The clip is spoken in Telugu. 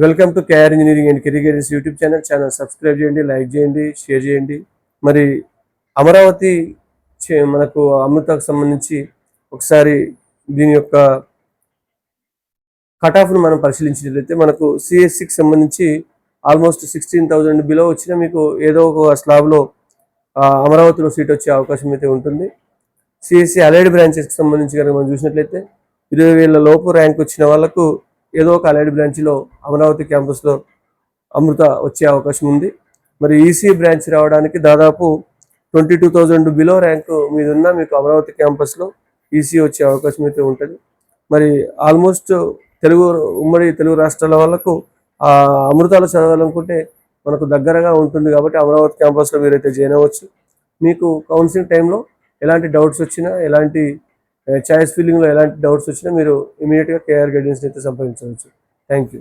Welcome to KR engineering and career guidance YouTube channel subscribe చేయండి, లైక్ చేయండి, షేర్ చేయండి. మరి అమరావతి మనకు అమృతకు సంబంధించి ఒకసారి దీని యొక్క కట్ ఆఫ్ను మనం పరిశీలించినట్లయితే మనకు సిఎస్సికి సంబంధించి ఆల్మోస్ట్ 16,000 బిలో వచ్చినా మీకు ఏదో ఒక స్లాబ్లో అమరావతిలో సీట్ వచ్చే అవకాశం అయితే ఉంటుంది. సిఎస్సి అలైడ్ బ్రాంచెస్కి సంబంధించి కనుక మనం చూసినట్లయితే 20,000 లోపు ర్యాంక్ వచ్చిన వాళ్ళకు ఏదో ఒక అలైడ్ బ్రాంచ్లో అమరావతి క్యాంపస్లో అమృత వచ్చే అవకాశం ఉంది. మరి ఈసీ బ్రాంచ్ రావడానికి దాదాపు 22,000 బిలో ర్యాంకు మీద ఉన్న మీకు అమరావతి క్యాంపస్లో ఈసీ వచ్చే అవకాశం అయితే ఉంటుంది. మరి ఆల్మోస్ట్ ఉమ్మడి తెలుగు రాష్ట్రాల వాళ్ళకు అమృతాలు చదవాలనుకుంటే మనకు దగ్గరగా ఉంటుంది కాబట్టి అమరావతి క్యాంపస్లో మీరైతే జాయిన్ అవ్వచ్చు. మీకు కౌన్సిలింగ్ టైంలో ఎలాంటి డౌట్స్ వచ్చినా, ఎలాంటి చాయిస్ ఫిల్లింగ్లో ఎలాంటి డౌట్స్ వచ్చినా మీరు ఇమీడియట్గా కేఆర్ గైడెన్స్ అయితే సంప్రదించవచ్చు. Thank you.